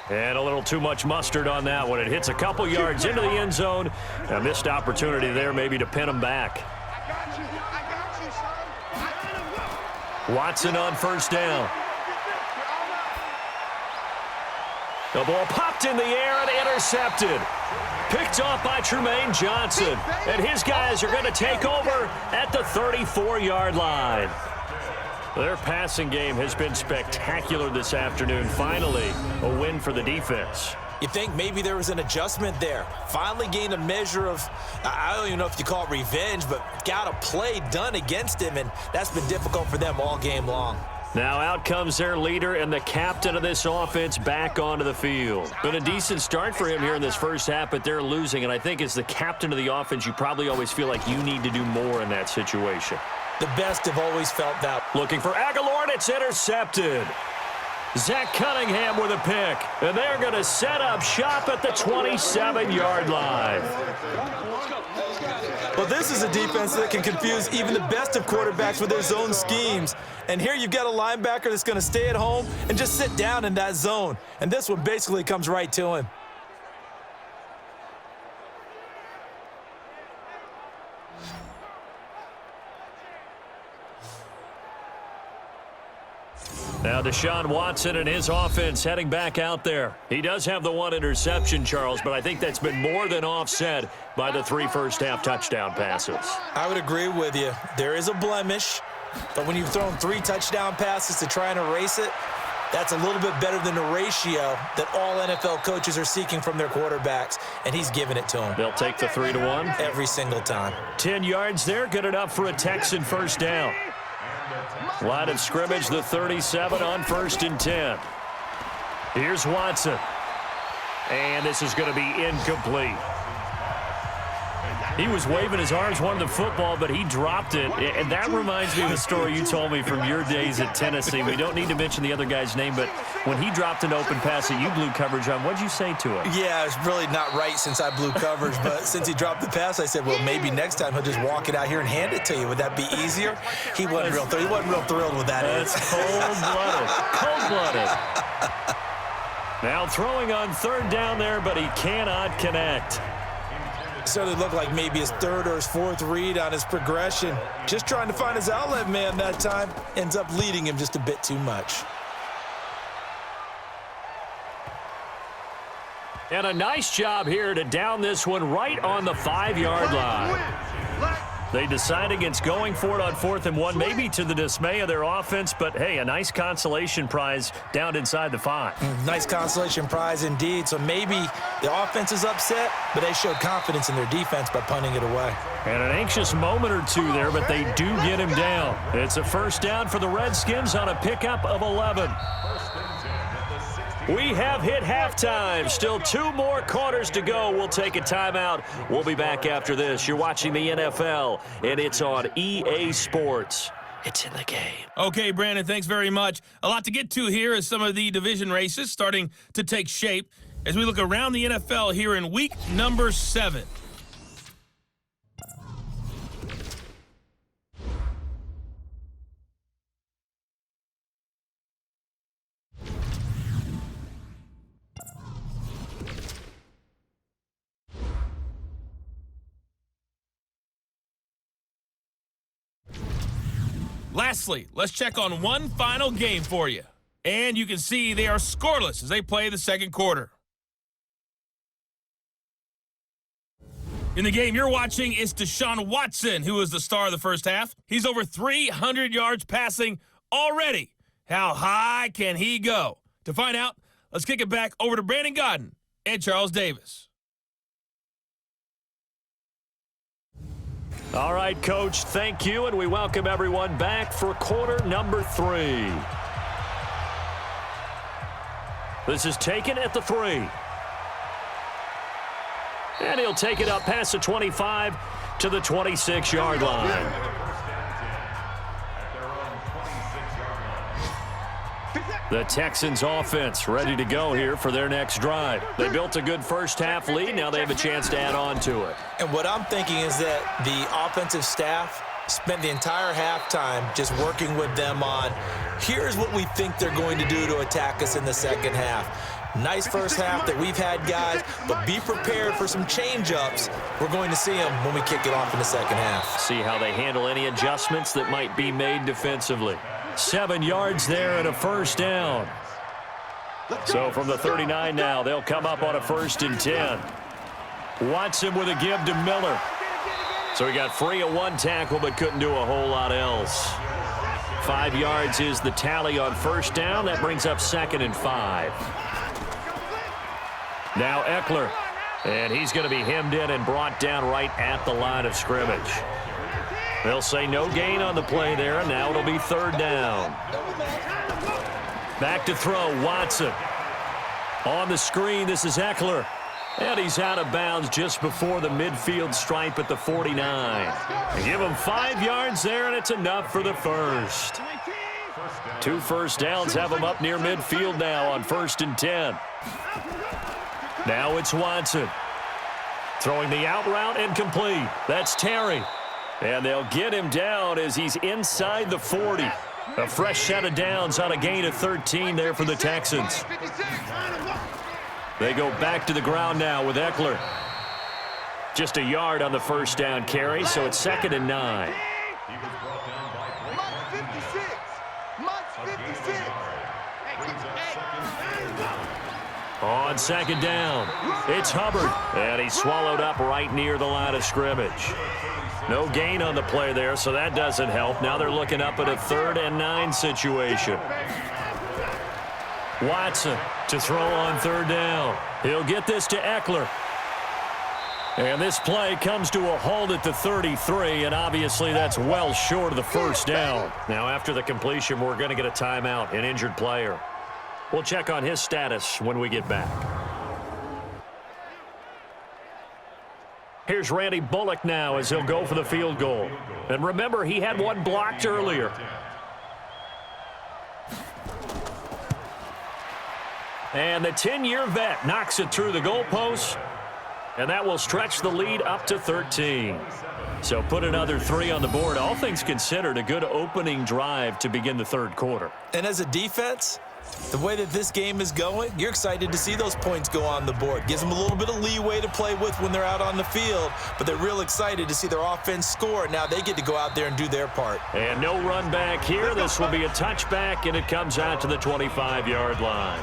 And a little too much mustard on that one. It hits a couple yards into the end zone. A missed opportunity there maybe to pin him back. Watson on 1st down. The ball popped in the air and intercepted. Picked off by Trumaine Johnson. And his guys are going to take over at the 34-yard line. Their passing game has been spectacular this afternoon. Finally, a win for the defense. You think maybe there was an adjustment there. Finally gained a measure of, I don't even know if you call it revenge, but got a play done against him, and that's been difficult for them all game long. Now out comes their leader and the captain of this offense back onto the field. Been a decent start for him here in this first half, but they're losing, and I think as the captain of the offense, you probably always feel like you need to do more in that situation. The best have always felt that. Looking for Aguilar, and it's intercepted. Zach Cunningham with a pick, and they're going to set up shop at the 27-yard line. Well, this is a defense that can confuse even the best of quarterbacks with their zone schemes. And here you've got a linebacker that's going to stay at home and just sit down in that zone. And this one basically comes right to him. Now Deshaun Watson and his offense heading back out there. He does have the one interception, Charles, but I think that's been more than offset by the 3 first-half touchdown passes. I would agree with you. There is a blemish, but when you've thrown 3 touchdown passes to try and erase it, that's a little bit better than the ratio that all NFL coaches are seeking from their quarterbacks, and he's giving it to them. They'll take the 3-1. Every single time. 10 yards there, good enough for a Texan first down. Line of scrimmage, the 37 on 1st and 10. Here's Watson. And this is going to be incomplete. He was waving his arms, wanted the football, but he dropped it. And that reminds me of a story you told me from your days at Tennessee. We don't need to mention the other guy's name, but when he dropped an open pass that you blew coverage on, what'd you say to him? Yeah, it's really not right since I blew coverage, but since he dropped the pass, I said, well, maybe next time he'll just walk it out here and hand it to you. Would that be easier? He wasn't real thrilled with that. That's cold-blooded. Cold-blooded. Now throwing on 3rd down there, but he cannot connect. Certainly looked like maybe his 3rd or his 4th read on his progression. Just trying to find his outlet man that time. Ends up leading him just a bit too much. And a nice job here to down this one right on the 5-yard line. They decide against going for it on 4th and 1, maybe to the dismay of their offense, but hey, a nice consolation prize down inside the 5. Nice consolation prize indeed. So maybe the offense is upset, but they showed confidence in their defense by punting it away. And an anxious moment or two there, but they do get him down. It's a first down for the Redskins on a pickup of 11. We have hit halftime. Still 2 more quarters to go. We'll take a timeout. We'll be back after this. You're watching the NFL, and it's on EA Sports. It's in the game. Okay, Brandon, thanks very much. A lot to get to here as some of the division races starting to take shape as we look around the NFL here in week number 7. Lastly, let's check on one final game for you. And you can see they are scoreless as they play the second quarter. In the game you're watching is Deshaun Watson, who is the star of the first half. He's over 300 yards passing already. How high can he go? To find out, let's kick it back over to Brandon Godden and Charles Davis. All right, Coach, thank you, and we welcome everyone back for quarter number 3. This is taken at the 3. And he'll take it up past the 25 to the 26-yard line. The Texans offense ready to go here for their next drive. They built a good first half lead. Now they have a chance to add on to it. And what I'm thinking is that the offensive staff spent the entire halftime just working with them on, here's what we think they're going to do to attack us in the second half. Nice first half that we've had, guys, but be prepared for some change-ups. We're going to see them when we kick it off in the second half. See how they handle any adjustments that might be made defensively. 7 yards there and a first down. So from the 39 now, they'll come up on a 1st and 10. Watson with a give to Miller. So he got free of 1 tackle but couldn't do a whole lot else. 5 yards is the tally on first down. That brings up 2nd and 5. Now Eckler. And he's going to be hemmed in and brought down right at the line of scrimmage. They'll say no gain on the play there, and now it'll be 3rd down. Back to throw, Watson. On the screen, this is Eckler. And he's out of bounds just before the midfield stripe at the 49. They give him 5 yards there, and it's enough for the first. 2 first downs have him up near midfield now on 1st and 10. Now it's Watson. Throwing the out route and complete. That's Terry. And they'll get him down as he's inside the 40. A fresh set of downs on a gain of 13 there for the Texans. They go back to the ground now with Eckler. Just a yard on the first down carry, so it's 2nd and 9. On 2nd down, it's Hubbard, and he's swallowed up right near the line of scrimmage. No gain on the play there, so that doesn't help. Now they're looking up at a 3rd and 9 situation. Watson to throw on 3rd down. He'll get this to Eckler. And this play comes to a halt at the 33, and obviously that's well short of the first down. Now after the completion, we're going to get a timeout, an injured player. We'll check on his status when we get back. Here's Randy Bullock now as he'll go for the field goal. And remember, he had one blocked earlier. And the 10-year vet knocks it through the goalpost. And that will stretch the lead up to 13. So put another 3 on the board. All things considered, a good opening drive to begin the 3rd quarter. And as a defense, the way that this game is going, you're excited to see those points go on the board. Gives them a little bit of leeway to play with when they're out on the field, but they're real excited to see their offense score. Now they get to go out there and do their part. And no run back here. This will be a touchback, and it comes out to the 25-yard line.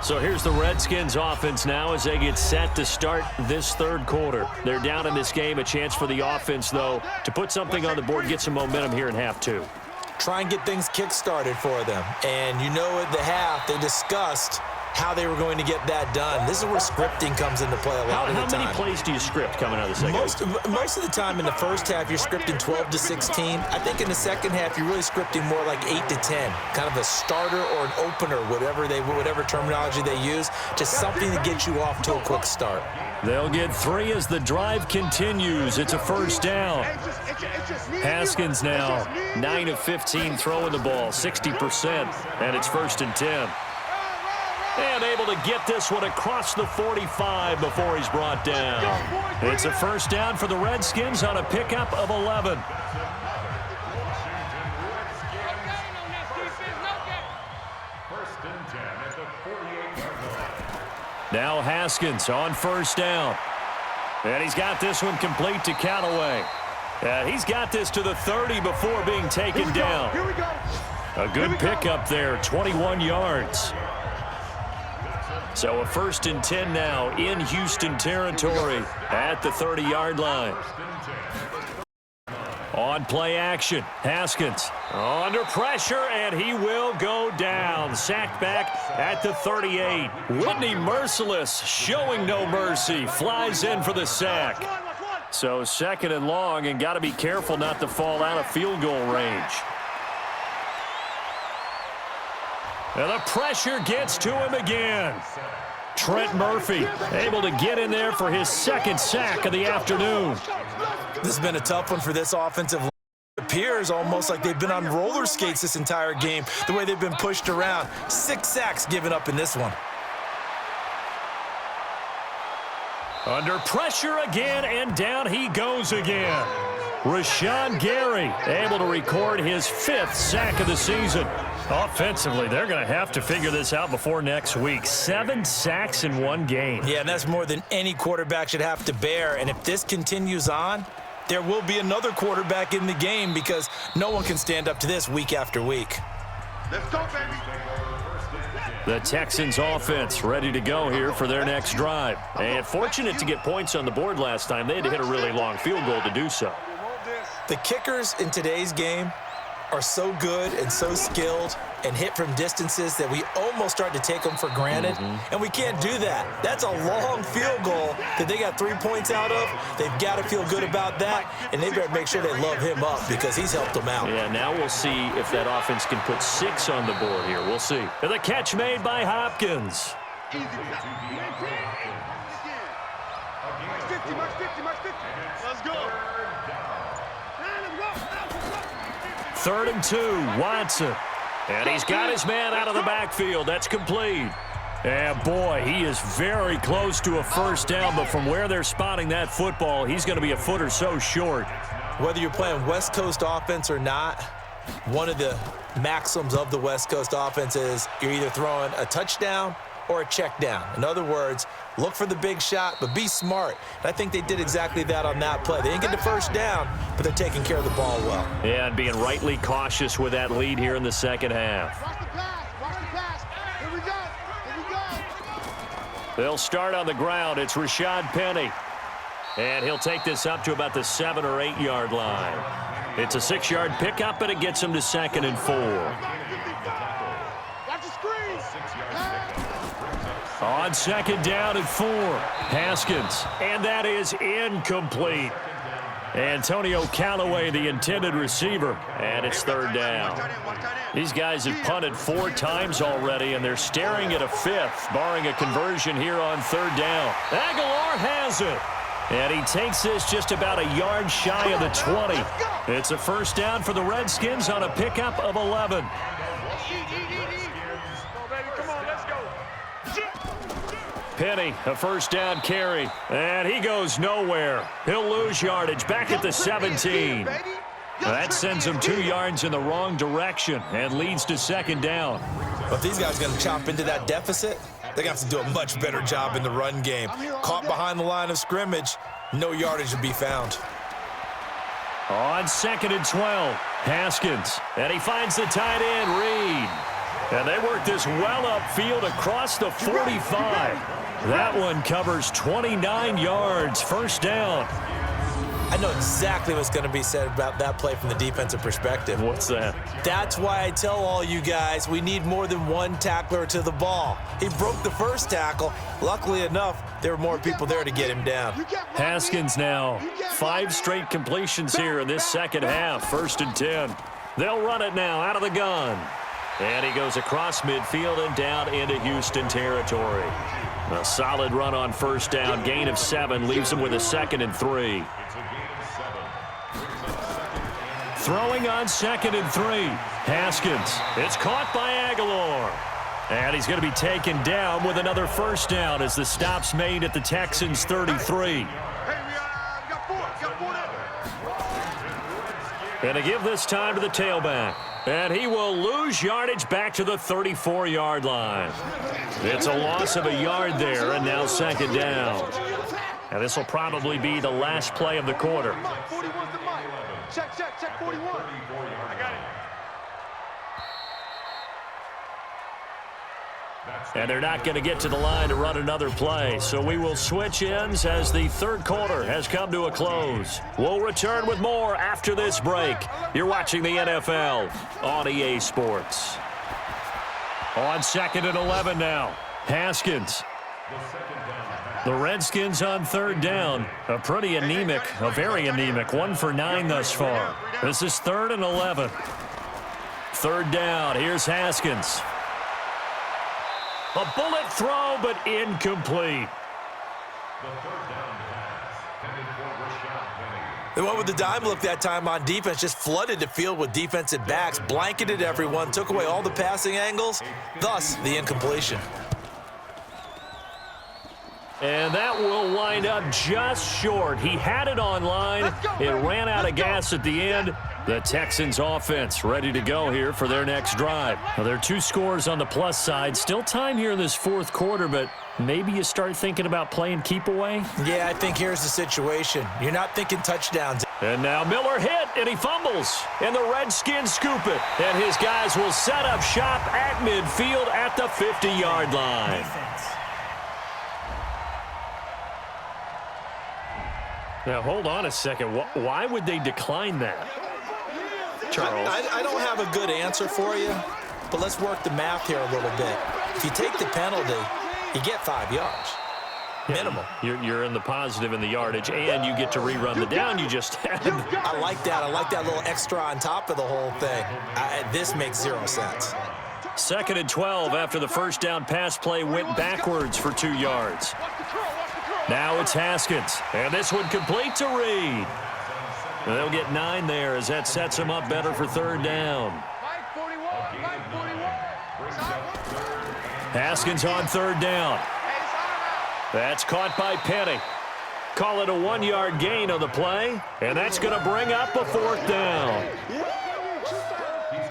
So here's the Redskins offense now as they get set to start this 3rd quarter. They're down in this game. A chance for the offense, though, to put something on the board, get some momentum here in half 2. Try and get things kick-started for them. And you know at the half, they discussed how they were going to get that done. This is where scripting comes into play a lot of the time. How many plays do you script coming out of the second half? Most of the time in the first half, you're scripting 12 to 16. I think in the second half, you're really scripting more like 8 to 10. Kind of a starter or an opener, whatever terminology they use. Just something to get you off to a quick start. They'll get 3 as the drive continues. It's a first down. Haskins now 9 of 15 throwing the ball, 60%, and it's 1st and 10. And able to get this one across the 45 before he's brought down. It's a first down for the Redskins on a pickup of 11. Now Haskins on first down. And he's got this one complete to Callaway. And he's got this to the 30 before being taken down. A good pickup there, 21 yards. So a 1st and 10 now in Houston territory at the 30-yard line. On play action, Haskins under pressure, and he will go down. Sacked back at the 38. Whitney Merciless showing no mercy. Flies in for the sack. So 2nd and long, and got to be careful not to fall out of field goal range. And the pressure gets to him again. Trent Murphy able to get in there for his 2nd sack of the afternoon. This has been a tough one for this offensive line. It appears almost like they've been on roller skates this entire game, the way they've been pushed around. 6 sacks given up in this one. Under pressure again, and down he goes again. Rashawn Gary able to record his 5th sack of the season. Offensively, they're going to have to figure this out before next week. 7 sacks in one game. Yeah, and that's more than any quarterback should have to bear. And if this continues on, there will be another quarterback in the game because no one can stand up to this week after week. Let's go, baby. The Texans offense ready to go here for their next drive. And fortunate to get points on the board last time. They had to hit a really long field goal to do so. The kickers in today's game are so good and so skilled and hit from distances that we almost start to take them for granted, and we can't do that. That's a long field goal that they got 3 points out of. They've got to feel good about that, and they better make sure they love him up because he's helped them out. Yeah, now we'll see if that offense can put 6 on the board here. We'll see. And the catch made by Hopkins. Easy. Max 50. Let's go. 3rd and 2, Watson. And he's got his man out of the backfield. That's complete. And boy, he is very close to a first down, but from where they're spotting that football, he's going to be a foot or so short. Whether you're playing West Coast offense or not, one of the maxims of the West Coast offense is you're either throwing a touchdown or a check down. In other words, look for the big shot, but be smart. And I think they did exactly that on that play. They didn't get the first down, but they're taking care of the ball well. Yeah, and being rightly cautious with that lead here in the second half. Watch the pass. Here we go. They'll start on the ground. It's Rashad Penny. And he'll take this up to about the 7 or 8 yard line. It's a 6-yard pickup, and it gets him to 2nd and 4. Watch the screen. On 2nd down and 4, Haskins. And that is incomplete. Antonio Callaway, the intended receiver, and it's 3rd down. These guys have punted 4 times already, and they're staring at a 5th, barring a conversion here on 3rd down. Aguilar has it. And he takes this just about a yard shy of the 20. It's a first down for the Redskins on a pickup of 11. Penny, a first down carry, and he goes nowhere. He'll lose yardage back at the 17. That sends him 2 yards in the wrong direction and leads to 2nd down. But if these guys are going to chop into that deficit, they're going to have to do a much better job in the run game. Caught behind the line of scrimmage, no yardage to be found. On 2nd and 12, Haskins, and he finds the tight end, Reed. And they work this well upfield across the 45. That one covers 29 yards, first down. I know exactly what's going to be said about that play from the defensive perspective. What's that? That's why I tell all you guys we need more than one tackler to the ball. He broke the first tackle. Luckily enough, there were more people there to get him down. Haskins now, 5 straight completions here in this second half, 1st and 10. They'll run it now out of the gun. And he goes across midfield and down into Houston territory. A solid run on first down, gain of 7, leaves him with a 2nd and 3. Throwing on 2nd and 3, Haskins. It's caught by Aguilar. And he's going to be taken down with another first down as the stop's made at the Texans' 33. And to give this time to the tailback. And he will lose yardage back to the 34-yard line. It's a loss of a yard there, and now 2nd down. And this will probably be the last play of the quarter. Check 41. I got it. And they're not going to get to the line to run another play. So we will switch ends as the 3rd quarter has come to a close. We'll return with more after this break. You're watching the NFL on EA Sports. On 2nd and 11 now, Haskins. The Redskins on 3rd down. A pretty anemic, a very anemic, 1 for 9 thus far. This is 3rd and 11. 3rd down, here's Haskins. A bullet throw, but incomplete. They went with the dime look that time on defense, just flooded the field with defensive backs, blanketed everyone, took away all the passing angles, thus the incompletion. And that will wind up just short. He had it on line. It ran out of gas at the end. The Texans offense ready to go here for their next drive. Well, there are 2 scores on the plus side. Still time here in this 4th quarter, but maybe you start thinking about playing keep away? Yeah, I think here's the situation. You're not thinking touchdowns. And now Miller hit, and he fumbles. And the Redskins scoop it. And his guys will set up shop at midfield at the 50-yard line. Now, hold on a second. Why would they decline that? Charles. I don't have a good answer for you, but let's work the math here a little bit. If you take the penalty, you get 5 yards. Minimum. You're in the positive in the yardage, and you get to rerun the down you just had. I like that. I like that little extra on top of the whole thing. This makes 0 sense. 2nd and 12 after the first down pass play went backwards for 2 yards. Now it's Haskins, and this one complete to Reed. They'll get 9 there as that sets them up better for 3rd down. Haskins on 3rd down. That's caught by Penny. Call it a 1-yard gain on the play, and that's going to bring up a 4th down.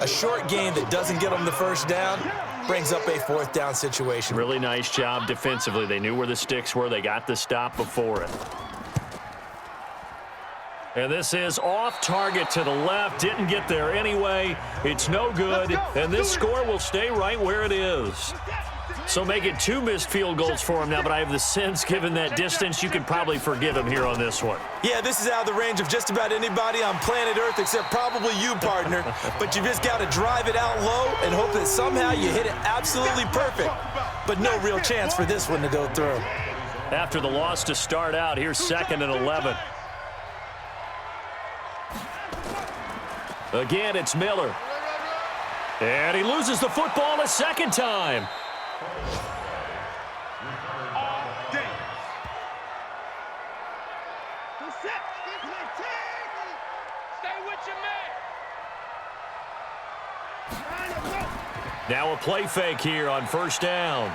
A short gain that doesn't get them the first down brings up a 4th down situation. Really nice job defensively. They knew where the sticks were. They got the stop before it. And this is off target to the left. Didn't get there anyway. It's no good, and this score will stay right where it is. So make it 2 missed field goals for him now, but I have the sense, given that distance, you could probably forgive him here on this one. Yeah, this is out of the range of just about anybody on planet Earth except probably you, partner. But you just got to drive it out low and hope that somehow you hit it absolutely perfect. But no real chance for this one to go through. After the loss to start out, here's 2nd and 11. Again, it's Miller. And he loses the football a 2nd time. Now a play fake here on 1st down.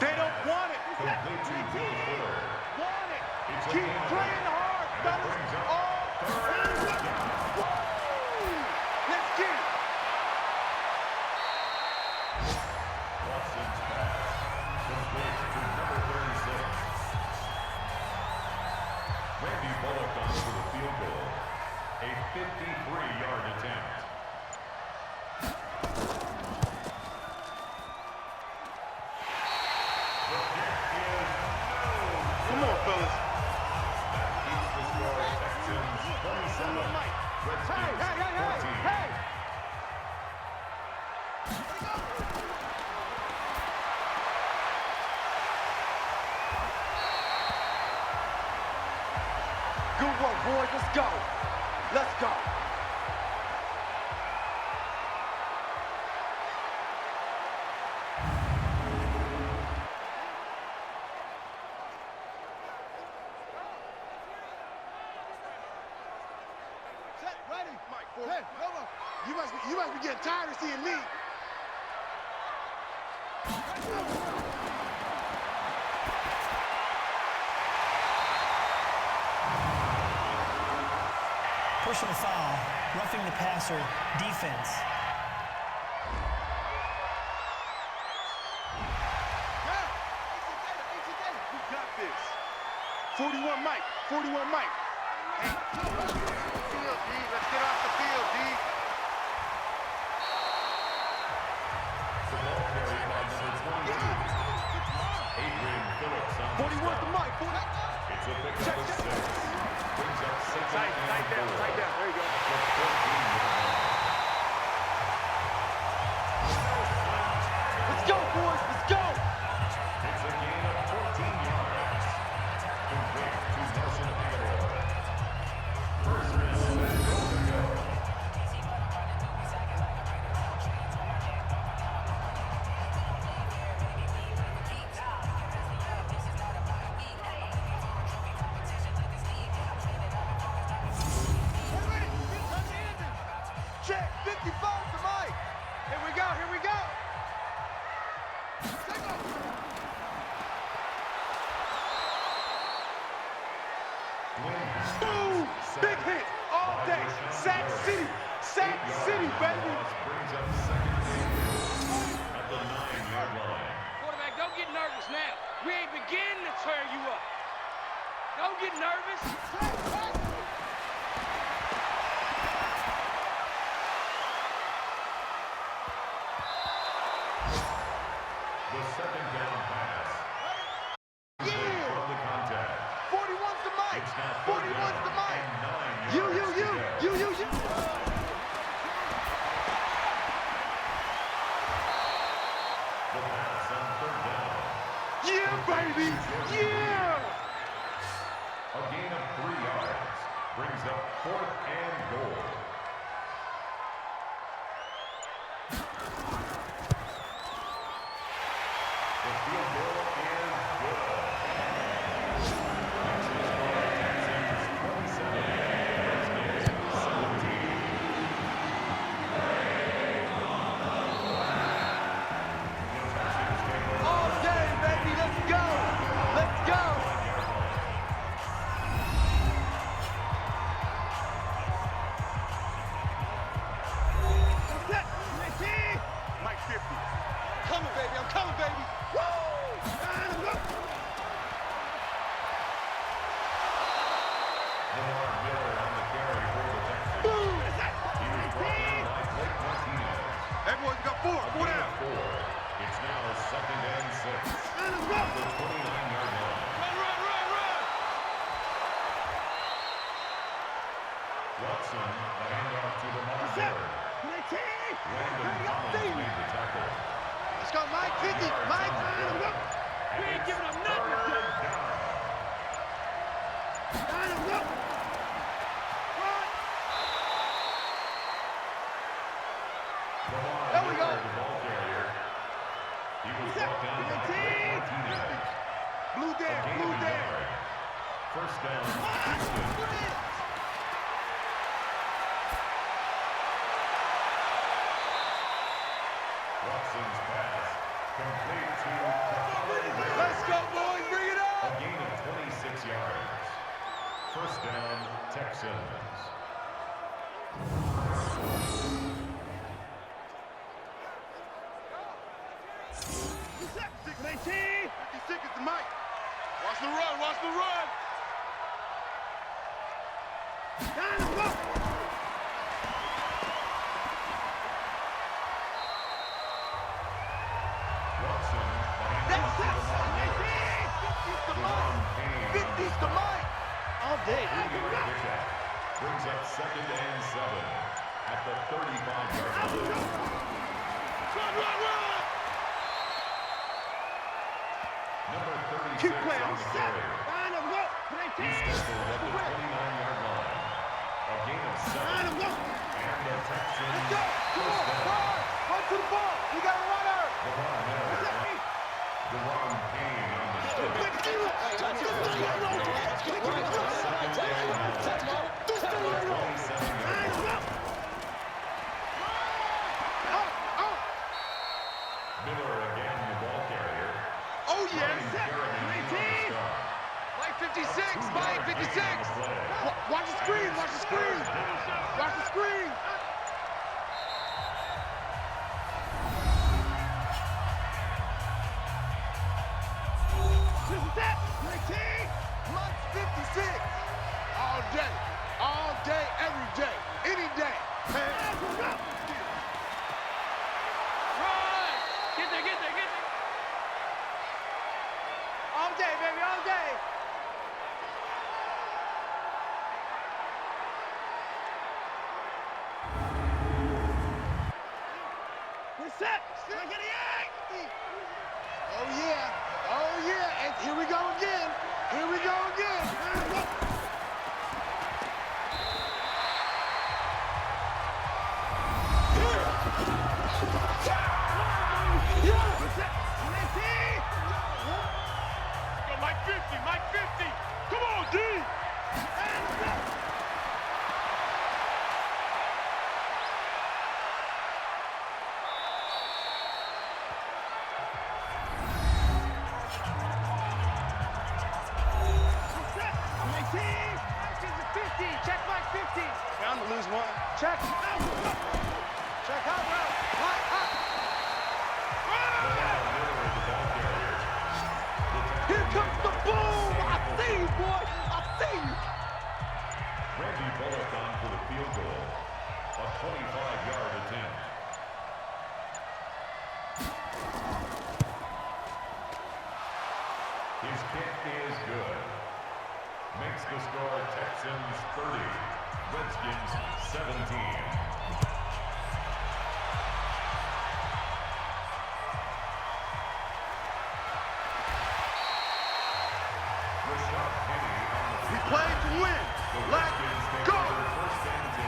They don't want it. Keep playing hard, fellas. Let's get it. Watson's pass complete to number 36. Randy Bullock on for the field goal. A 53-yard attempt. Come on, fellas. Keeps the score. Texans 27. Redskins 14. Good work, boys. Let's go. Let's go. Hey, you must be getting tired of seeing me. Personal foul, roughing the passer, defense. We got this. 41 Mike. 41 Mike. Hey. Field, D. Let's get off the field, D. The ball carried by number 22. Adrian Phillips on 41 to Mike. It's a pickup of 6. Brings up 6 Tight down. There you go. Let's go, boys. Let's go. It's a gain of 14 yards. Complete to Nelson Aguilar. First down and goal to go. Check. 55 to Mike. Here we go. Boom. Big hit all day. Sack City. Sack City, baby. Brings up 2nd and 8 at the 9-yard line. Quarterback, don't Don't get nervous now. We ain't beginning to tear you up. Don't get nervous. The second down pass. From the contact. 41's the mic. It's now 41's the mic. and 9 You. yards to go. The pass on third down. Yeah, baby. Yeah. A gain of 3 yards brings up 4th and goal. The field goal is good. Texans 27, Redskins 17. All day, baby. Let's go. Let's go. Mike 50. Coming, baby. I'm coming, baby. Lamar Miller on the carry for the Texans. He was brought down by Blake Martinez. Everyone's got four. Four Gain down. of 4. It's now 2nd and 6. The 29-yard line. Run. Watson, the handoff to Lamar Miller. Landon Collins made the tackle. Let's go, Mike. 50. Mike. We ain't giving up nothing. Third down. Lamar There we go. Miller, the ball carrier. He was brought down by Blake Martinez. Blue A there. gain Blue of a there. yard. First down, Houston. Watson's pass complete to Kafari. Let's go, boys. Bring it A up. gain of 26 yards. First down, Texans. Is the mic. Watch the run. Watch the run. Watson, the handoff to Lamar Miller. Deron Payne. 50's the mic. All day. 3-yard pickup. Brings up 2nd and 7 at the 35-yard line. Run. Number 36 Keep playing. on the carry. He stumbled at the 29-yard line. A gain of 7. And the Texans Go. Come first on. down. Run to the ball. We got a runner. Lamar Miller. Deron Payne on the stick. Miller again, the ball carrier. Oh, yes. Mike 56. Mike 56. Watch the screen. Watch the screen. Watch the screen. Mike's 56. All day, every day, any day. Run. Get there. All day, baby, all day. Oh yeah, and here we go again. Go, Mike 50. Come on, D. Check Mike 50. Bound to lose one. Check. Check out, bro. Lamar Miller, the ball carrier. Reggie Bullock on for the field goal. A 25-yard attempt. His kick is good. Makes the score Texans 30, Redskins 17. We play to win. Let's go. First and 10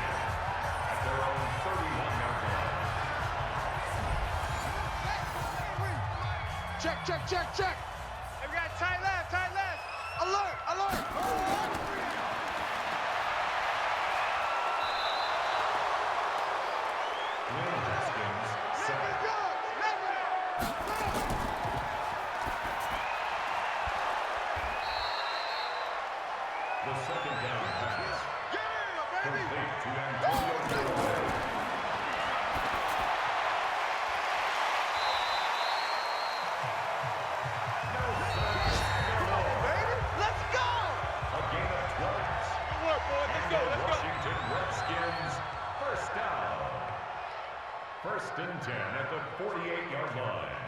at their own 31-yard line. Check, check, check, check. Hey, we got tight left, tight left. Alert, alert. Redskins Let me go. Let me go. the second down pass. Yeah, baby. Complete to Antonio Brown. No sacks, no more. Baby, let's go. A gain of 12. Good work, boys. Let's go, And the let's go. Washington Redskins first down. First and 10 at the 48-yard line.